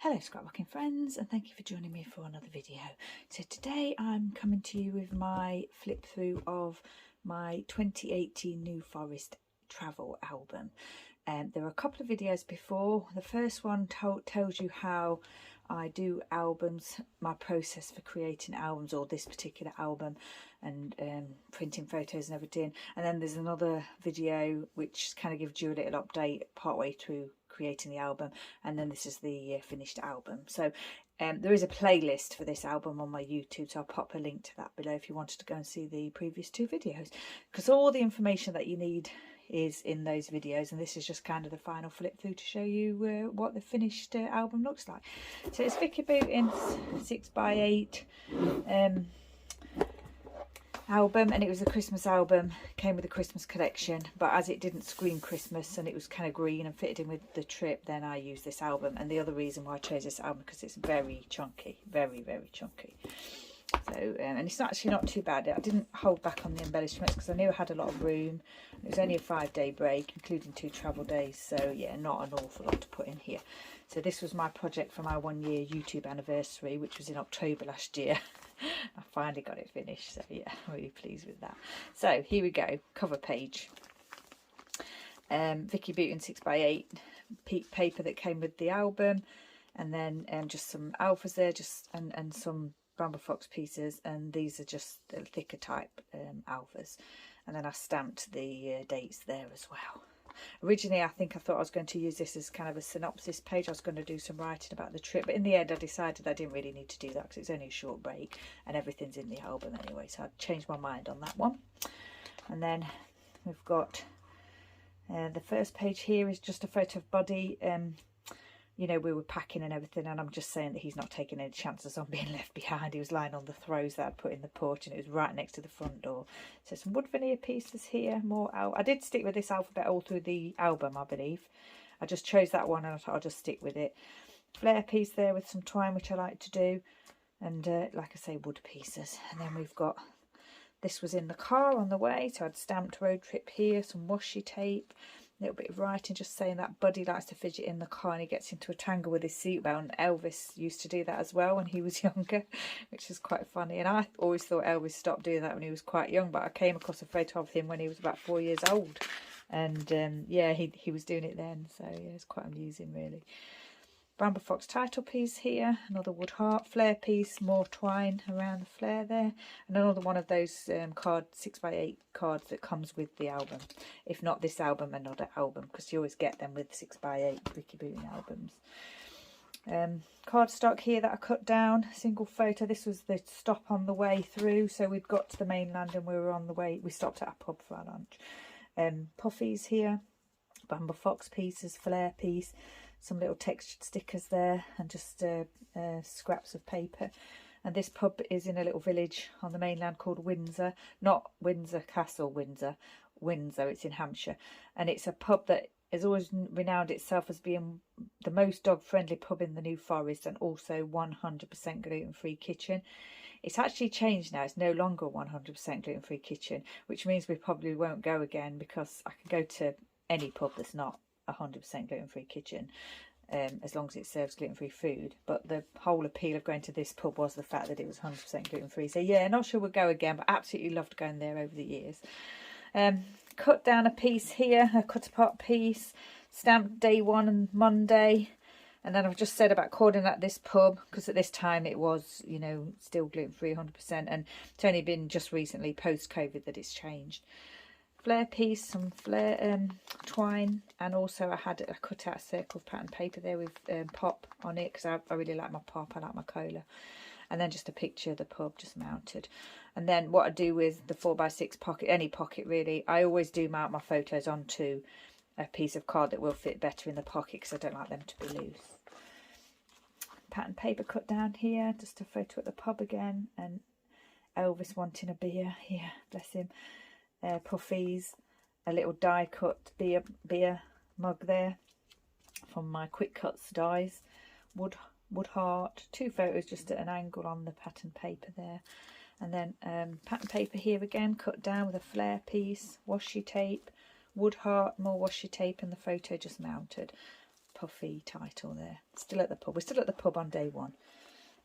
Hello scrapbooking friends, and thank you for joining me for another video. So today I'm coming to you with my flip through of my 2018 New Forest travel album. There are a couple of videos before. The first one tells you how I do albums, my process for creating albums, or this particular album, and printing photos and everything. And then there's another video which kind of gives you a little update partway through creating the album, and then this is the finished album. So there is a playlist for this album on my YouTube, so I'll pop a link to that below if you wanted to go and see the previous two videos, because all the information that you need is in those videos, and this is just kind of the final flip through to show you what the finished album looks like. So it's Vicki Boutin's 6x8 album, and it was a Christmas album, came with a Christmas collection, but as it didn't scream Christmas and it was kind of green and fitted in with the trip, then I used this album. And the other reason why I chose this album, because it's very chunky, very chunky. So and it's actually not too bad. I didn't hold back on the embellishments because I knew I had a lot of room. It was only a 5-day break, including 2 travel days, so yeah, not an awful lot to put in here. So this was my project for my 1-year YouTube anniversary, which was in October last year. I finally got it finished, so yeah, I'm really pleased with that. So here we go, cover page. Vicki Boutin 6x8 paper that came with the album, and then just some alphas there, and some Bramble Fox pieces, and these are just the thicker type alphas. And then I stamped the dates there as well. Originally I thought I was going to use this as kind of a synopsis page. I was going to do some writing about the trip, but in the end I decided I didn't really need to do that because it's only a short break and everything's in the album anyway, so I changed my mind on that one. And then we've got the first page here is just a photo of Buddy. You know, we were packing and everything, and I'm just saying that he's not taking any chances on being left behind. He was lying on the throws that I'd put in the porch, and it was right next to the front door. So some wood veneer pieces here, more I did stick with this alphabet all through the album, I believe. I just chose that one and I thought I'll just stick with it. Flare piece there with some twine, which I like to do, and like I say, wood pieces. And then we've got, this was in the car on the way, so I'd stamped road trip here, some washi tape, a little bit of writing just saying that Buddy likes to fidget in the car and he gets into a tangle with his seatbelt, and Elvis used to do that as well when he was younger, which is quite funny. And I always thought Elvis stopped doing that when he was quite young, but I came across a photo of him when he was about 4 years old, and yeah, he was doing it then, so yeah, it's quite amusing really. Bramble Fox title piece here, another wood heart, flare piece, more twine around the flare there, and another one of those 6x8 cards that comes with the album. If not this album, another album, because you always get them with 6x8 Vicki Boutin albums. Cardstock here that I cut down, single photo. This was the stop on the way through, so we'd got to the mainland and we were on the way, we stopped at a pub for our lunch. Puffies here, Bramble Fox pieces, flare piece, some little textured stickers there, and just scraps of paper. And this pub is in a little village on the mainland called Windsor, not Windsor Castle, Windsor, it's in Hampshire, and it's a pub that has always renowned itself as being the most dog friendly pub in the New Forest, and also 100% gluten-free kitchen. It's actually changed now, it's no longer 100% gluten-free kitchen, which means we probably won't go again, because I can go to any pub that's not 100% gluten-free kitchen, as long as it serves gluten-free food. But the whole appeal of going to this pub was the fact that it was 100% gluten-free. So yeah, not sure we'll go again, but absolutely loved going there over the years. Cut down a piece here, a cut apart piece, stamped day 1 and Monday. And then I've just said about calling at this pub, because at this time it was, you know, still gluten-free 100%, and it's only been just recently post-COVID that it's changed. Flare piece, some flare twine, and also I cut out a circle of pattern paper there with pop on it, because I really like my pop, I like my cola. And then just a picture of the pub just mounted. And then what I do with the 4x6 pocket, any pocket really, I always do mount my photos onto a piece of card that will fit better in the pocket, because I don't like them to be loose. Pattern paper cut down here, just a photo at the pub again, and Elvis wanting a beer, yeah, bless him. Puffies, a little die cut beer mug there from my quick cuts dies, wood heart, 2 photos just at an angle on the pattern paper there, and then pattern paper here again cut down with a flare piece, washi tape, wood heart, more washi tape, and the photo just mounted. puffy title there. Still at the pub. We're still at the pub on day 1.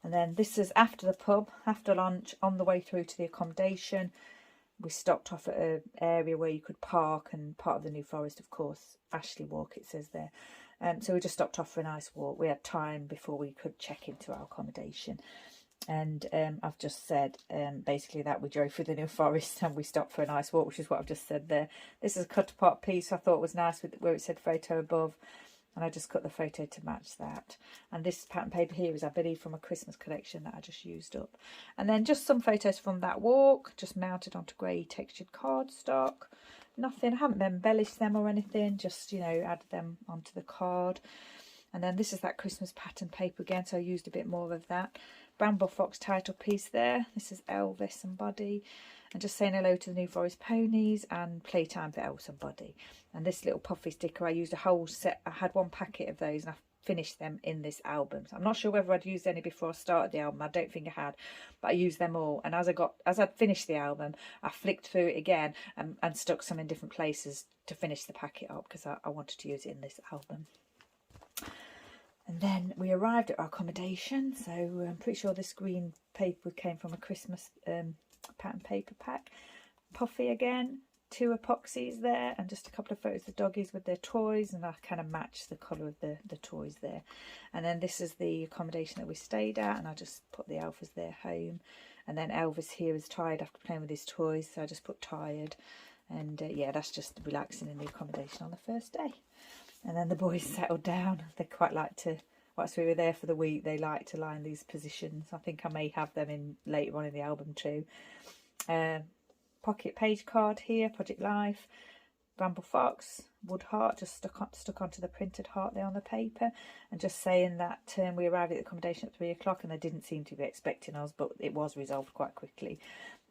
And then this is after the pub, after lunch, on the way through to the accommodation. We stopped off at an area where you could park, and part of the New Forest, of course, Ashley Walk, it says there. So we just stopped off for a nice walk. We had time before we could check into our accommodation. And I've just said basically that we drove through the New Forest and we stopped for a nice walk, which is what I've just said there. This is a cut apart piece I thought was nice with where it said photo above, and I just cut the photo to match that. And this pattern paper here is, I believe, from a Christmas collection that I just used up. And then just some photos from that walk, just mounted onto grey textured cardstock. Nothing, I haven't embellished them or anything, just, you know, added them onto the card. And then this is that Christmas pattern paper again, so I used a bit more of that. Bramble Fox title piece there. This is Elvis and Buddy. And just saying hello to the New Forest ponies and playtime for Elvis and Buddy. And this little puffy sticker, I used a whole set. I had 1 packet of those and I finished them in this album. So I'm not sure whether I'd used any before I started the album. I don't think I had, but I used them all. And as I'd finished the album, I flicked through it again and stuck some in different places to finish the packet up, because I wanted to use it in this album. And then we arrived at our accommodation. So I'm pretty sure this green paper came from a Christmas pattern paper pack. Puffy again, 2 epoxies there, and just a couple of photos of the doggies with their toys, and I kind of matched the colour of the toys there. And then this is the accommodation that we stayed at, and I just put the Alphas there, home. And then Elvis here is tired after playing with his toys, so I just put tired. And yeah, that's just relaxing in the accommodation on the first day. And then the boys settled down. They quite like to, once we were there for the week, they like to lie in these positions. I think I may have them in later on in the album too. Pocket page card here, Project Life, Bramble Fox, wood heart, just stuck onto the printed heart there on the paper, and just saying that we arrived at the accommodation at 3 o'clock, and they didn't seem to be expecting us, but it was resolved quite quickly.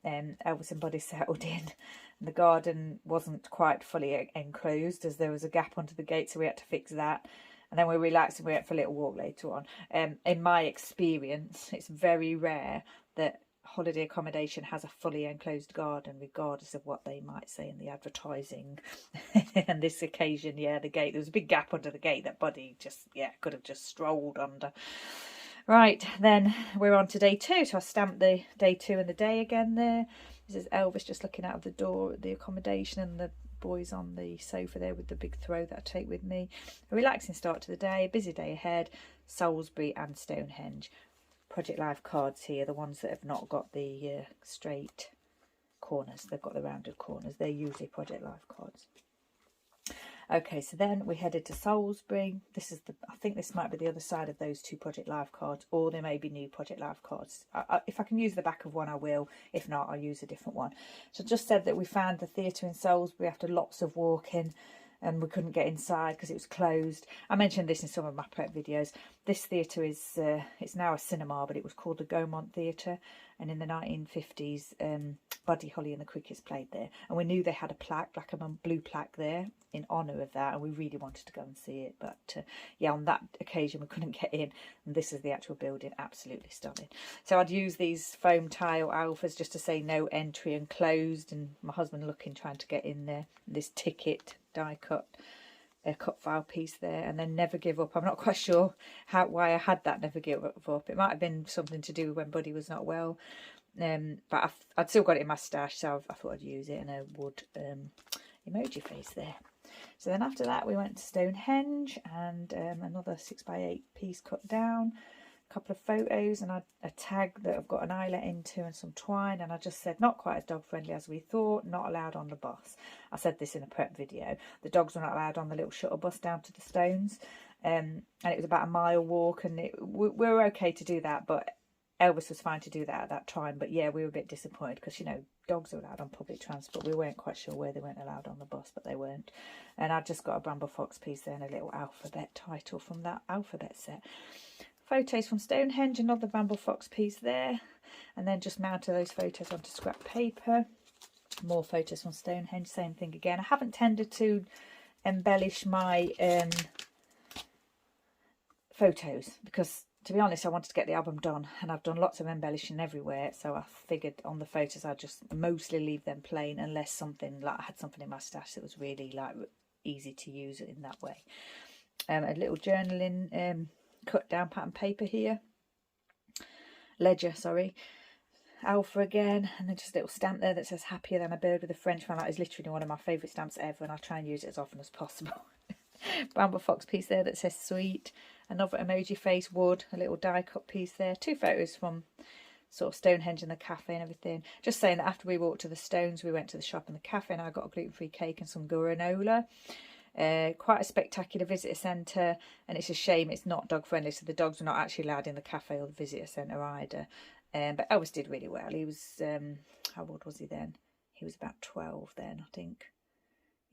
Elvis and Buddy settled in, and the garden wasn't quite fully enclosed, as there was a gap under the gate, so we had to fix that. And then we relaxed and we went for a little walk later on. In my experience, it's very rare that holiday accommodation has a fully enclosed garden, regardless of what they might say in the advertising. And this occasion, yeah, the gate, there was a big gap under the gate that Buddy just, yeah, could have just strolled under. Right, then we're on to day 2. So I stamped the day 2 and the day again there. This is Elvis just looking out of the door at the accommodation, and the boys on the sofa there with the big throw that I take with me. A relaxing start to the day, a busy day ahead, Salisbury and Stonehenge. Project Life cards here, the ones that have not got the straight corners, they've got the rounded corners. They're usually Project Life cards. Okay, so then we headed to Salisbury. This is I think this might be the other side of those 2 Project Life cards, or there may be new Project Life cards. If I can use the back of one, I will. If not, I'll use a different one. So just said that we found the theatre in Salisbury after lots of walking, and we couldn't get inside because it was closed. I mentioned this in some of my prep videos. This theatre is it's now a cinema, but it was called the Gaumont Theatre, and in the 1950s Buddy Holly and the Crickets played there, and we knew they had a plaque, like a blue plaque there in honour of that, and we really wanted to go and see it, but yeah, on that occasion we couldn't get in. And this is the actual building, absolutely stunning. So I'd use these foam tile alphas just to say no entry and closed, and my husband looking, trying to get in there. This ticket die cut cut file piece there, and then Never Give Up. I'm not quite sure why I had that Never Give Up. It might have been something to do with when Buddy was not well, but I'd still got it in my stash, so I thought I'd use it, and a wood emoji face there. So then after that we went to Stonehenge, and another 6x8 piece cut down, a couple of photos, and a tag that I've got an eyelet into and some twine, and I just said not quite as dog friendly as we thought, not allowed on the bus. I said this in a prep video. The dogs were not allowed on the little shuttle bus down to the stones, and it was about a mile walk, and we were okay to do that, but Elvis was fine to do that at that time. But yeah, we were a bit disappointed because, you know, dogs are allowed on public transport. We weren't quite sure where they weren't allowed on the bus, but they weren't. And I just got a Bramble Fox piece there and a little alphabet title from that alphabet set. Photos from Stonehenge, another Bramble Fox piece there, and then just mounted those photos onto scrap paper. More photos from Stonehenge, same thing again. I haven't tended to embellish my photos because, to be honest, I wanted to get the album done, and I've done lots of embellishing everywhere, so I figured on the photos I'd just mostly leave them plain, unless something, like I had something in my stash that was really like easy to use in that way. a little journaling cut down pattern paper here, ledger, sorry, Alpha again, and then just a little stamp there that says happier than a bird with a French fan. That is literally one of my favourite stamps ever, and I try and use it as often as possible. Bramble fox piece there that says sweet, another emoji face, wood, a little die cut piece there, 2 photos from sort of Stonehenge and the cafe and everything. Just saying that after we walked to the Stones, we went to the shop and the cafe, and I got a gluten-free cake and some granola. Quite a spectacular visitor centre, and it's a shame it's not dog friendly, so the dogs were not actually allowed in the cafe or the visitor centre either. But Elvis did really well. He was, how old was he then? He was about 12 then, I think.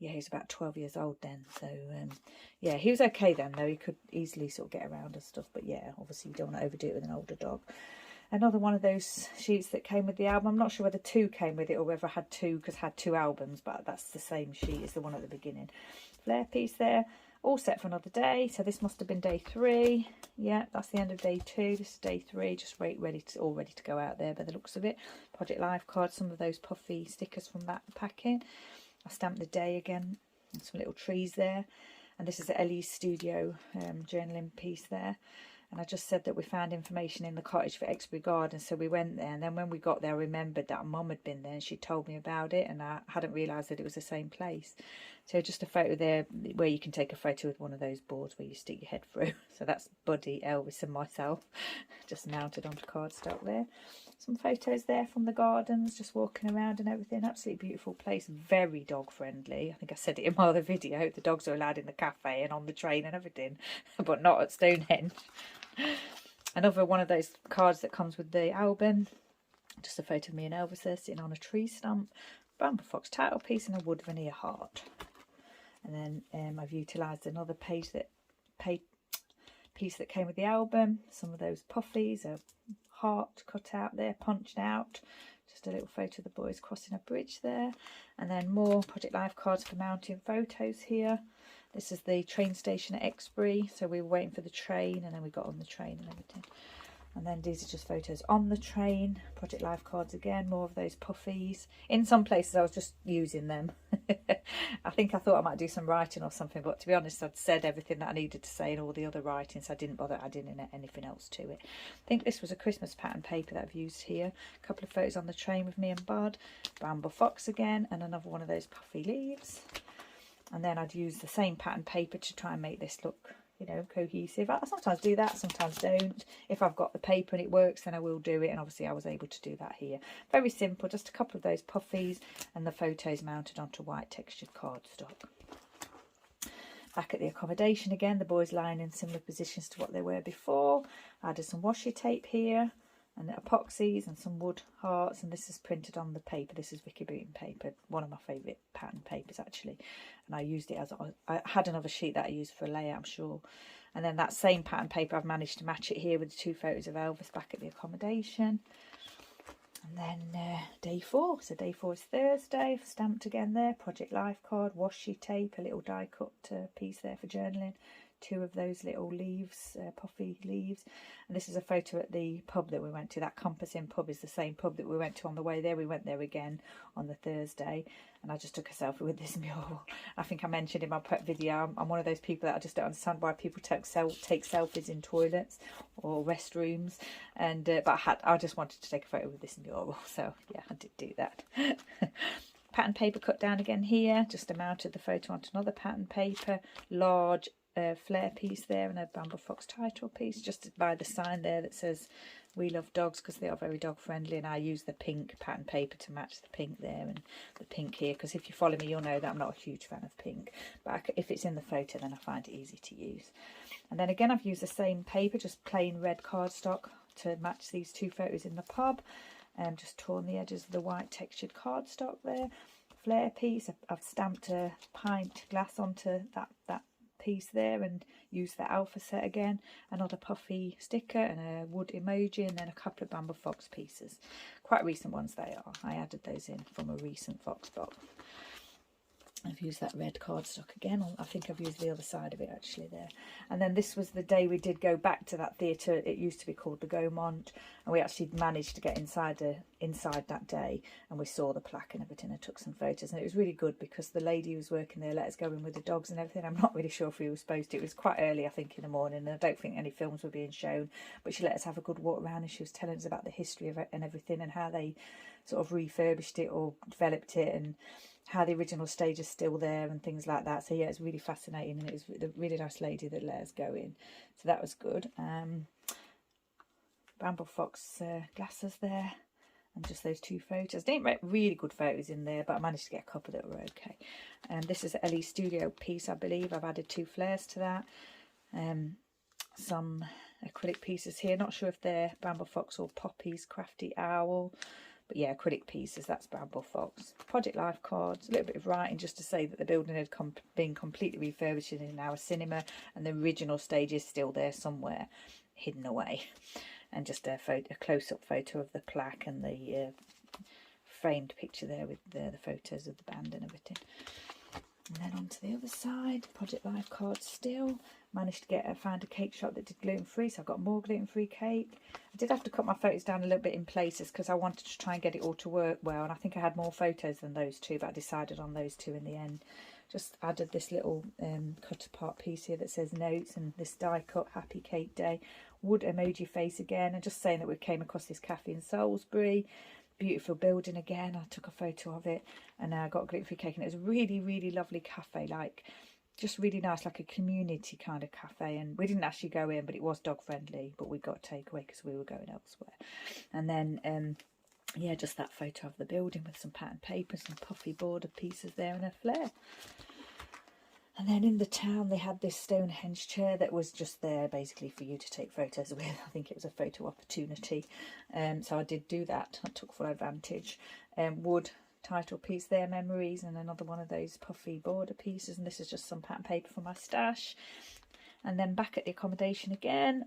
Yeah, he was about 12 years old then. So, yeah, he was okay then, though. He could easily sort of get around and stuff. But, yeah, obviously you don't want to overdo it with an older dog. Another one of those sheets that came with the album. I'm not sure whether 2 came with it or whether I had 2, because I had 2 albums. But that's the same sheet as the one at the beginning. Flare piece there. All set for another day. So this must have been day 3. Yeah, that's the end of day 2. This is day 3. Just ready to go out there by the looks of it. Project Life cards, some of those puffy stickers from that packing. I stamped the day again, and some little trees there. And this is the Ellie's Studio journaling piece there. And I just said that we found information in the cottage for Exbury Gardens, so we went there. And then when we got there, I remembered that Mum had been there and she told me about it, and I hadn't realised that it was the same place. So just a photo there where you can take a photo with one of those boards where you stick your head through. So that's Buddy, Elvis and myself, just mounted onto cardstock there. Some photos there from the gardens, just walking around and everything. Absolutely beautiful place, very dog friendly. I think I said it in my other video. The dogs are allowed in the cafe and on the train and everything, but not at Stonehenge. Another one of those cards that comes with the album. Just a photo of me and Elvis there sitting on a tree stump. Bramble fox title piece and a wood veneer heart. And then I've utilised another piece that came with the album. Some of those puffies, a heart cut out there, punched out. Just a little photo of the boys crossing a bridge there. And then more Project Life cards for mounting photos here. This is the train station at Exbury. So we were waiting for the train, and then we got on the train and everything. And then these are just photos on the train. Project Life cards again, more of those puffies. In some places I was just using them. I thought I might do some writing or something, but to be honest, I'd said everything that I needed to say in all the other writings, so I didn't bother adding in anything else to it. I think this was a Christmas pattern paper that I've used here. A couple of photos on the train with me and Bud. Bramble fox again, and another one of those puffy leaves. And then I'd use the same pattern paper to try and make this look, you know, cohesive. I sometimes do that, sometimes don't. If I've got the paper and it works, then I will do it. And obviously I was able to do that here. Very simple, just a couple of those puffies and the photos mounted onto white textured cardstock. Back at the accommodation again, the boys lying in similar positions to what they were before. I added some washi tape here and epoxies and some wood hearts, and this is printed on the paper. This is Vicki Boutin paper, one of my favourite pattern papers actually, and I used it as I had another sheet that I used for a layout, I'm sure. And then that same pattern paper, I've managed to match it here with the 2 photos of Elvis back at the accommodation. And then day 4, so day 4 is Thursday. I've stamped again there, Project Life card, washi tape, a little die cut piece there for journaling. 2 of those little leaves, puffy leaves. And this is a photo at the pub that we went to. That Compass Inn pub is the same pub that we went to on the way there. We went there again on the Thursday, and I just took a selfie with this mural. I think I mentioned in my prep video, I'm one of those people that I just don't understand why people take selfies in toilets or restrooms. And but I just wanted to take a photo with this mural, so yeah, I did do that. Pattern paper cut down again here. Just mounted the photo onto another pattern paper, large flare piece there, and a Bramble fox title piece just by the sign there that says we love dogs, because they are very dog friendly. And I use the pink pattern paper to match the pink there and the pink here, because if you follow me you'll know that I'm not a huge fan of pink, but if it's in the photo then I find it easy to use. And then again I've used the same paper, just plain red cardstock, to match these 2 photos in the pub, and just torn the edges of the white textured cardstock there. Flare piece, I've stamped a pint glass onto that piece there and use the alpha set again, another puffy sticker and a wood emoji, and then a couple of Bramble fox pieces. Quite recent ones they are. I added those in from a recent fox box. I've used that red cardstock again. I think I've used the other side of it actually there. And then this was the day we did go back to that theatre. It used to be called the Gaumont, and we actually managed to get inside that day, and we saw the plaque and everything and took some photos. And it was really good because the lady who was working there let us go in with the dogs and everything. I'm not really sure if we were supposed to. It was quite early, I think, in the morning, and I don't think any films were being shown, but she let us have a good walk around, and she was telling us about the history of it and everything, and how they sort of refurbished it or developed it, and how the original stage is still there and things like that. So yeah, it's really fascinating, and it was a really nice lady that let us go in, so that was good. Bramble Fox glasses there, and just those 2 photos. Didn't get really good photos in there, but I managed to get a couple that were okay. This is an LE Studio piece, I believe. I've added 2 flares to that. Some acrylic pieces here, not sure if they're Bramble Fox or Poppy's Crafty Owl. But yeah, acrylic pieces, that's Bramble Fox. Project Life cards, a little bit of writing just to say that the building had been completely refurbished in our cinema, and the original stage is still there somewhere, hidden away. And just a close-up photo of the plaque and the framed picture there with the photos of the band and everything. And then onto the other side, Project Life cards still. Managed to find a cake shop that did gluten-free, so I've got more gluten-free cake. I did have to cut my photos down a little bit in places because I wanted to try and get it all to work well, and I think I had more photos than those 2, but I decided on those 2 in the end. Just added this little cut apart piece here that says notes, and this die cut Happy Cake Day. Wood emoji face again, and just saying that we came across this cafe in Salisbury. Beautiful building again. I took a photo of it, and I got gluten-free cake, and it was a really, really lovely cafe, like just really nice, like a community kind of cafe. And we didn't actually go in, but it was dog friendly, but we got takeaway because we were going elsewhere. And then yeah, just that photo of the building with some pattern paper, some puffy border pieces there, and a flare. And then in the town, they had this Stonehenge chair that was just there basically for you to take photos with. I think it was a photo opportunity. So I did do that. I took full advantage. Wood title piece there, memories, and another one of those puffy border pieces. And this is just some pattern paper for my stash. And then back at the accommodation again,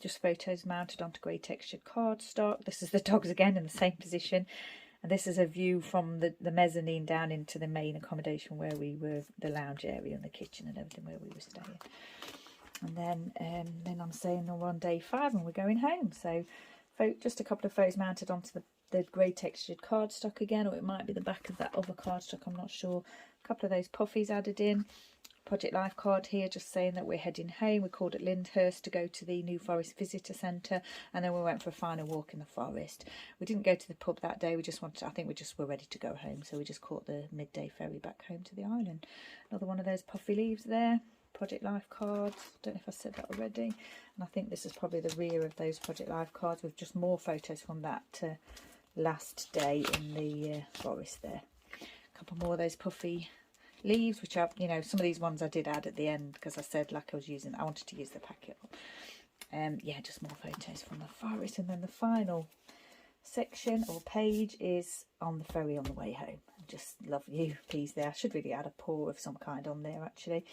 just photos mounted onto grey textured cardstock. This is the dogs again in the same position. And this is a view from the mezzanine down into the main accommodation where we were, the lounge area and the kitchen and everything where we were staying. And then I'm saying we're on day 5 and we're going home. So just a couple of photos mounted onto the grey textured cardstock again, or it might be the back of that other cardstock, I'm not sure. A couple of those puffies added in. Project Life card here just saying that we're heading home. We called at Lyndhurst to go to the New Forest Visitor Centre, and then we went for a final walk in the forest. We didn't go to the pub that day. We just wanted to, I think we just were ready to go home, so we just caught the midday ferry back home to the island. Another one of those puffy leaves there. Project Life cards. Don't know if I said that already. And I think this is probably the rear of those Project Life cards with just more photos from that last day in the forest there. A couple more of those puffy leaves, which are, you know, some of these ones I did add at the end because I said like I wanted to use the packet. Yeah, just more photos from the forest. And then the final section or page is on the ferry on the way home. Just love you, please there. I should really add a paw of some kind on there actually.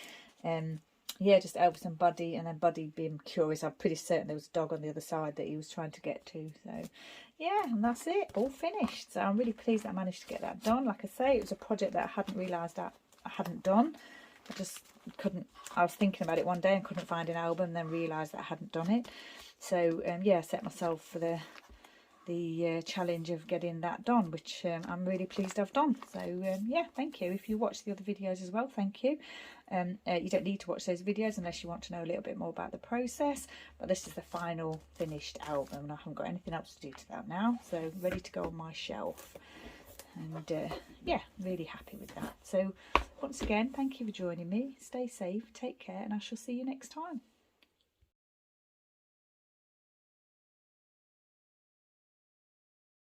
Yeah, just Elvis and Buddy, and then Buddy being curious. I'm pretty certain there was a dog on the other side that he was trying to get to. So yeah, and that's it, all finished. So I'm really pleased that I managed to get that done. Like I say, it was a project that I hadn't realised that I hadn't done. I just couldn't, I was thinking about it one day and couldn't find an album, and then realised that I hadn't done it. So yeah, I set myself for the challenge of getting that done, which I'm really pleased I've done. So yeah, thank you. If you watch the other videos as well, thank you. You don't need to watch those videos unless you want to know a little bit more about the process, but this is the final finished album, and I haven't got anything else to do to that now, so ready to go on my shelf. And yeah, really happy with that. So once again, thank you for joining me. Stay safe, take care, and I shall see you next time.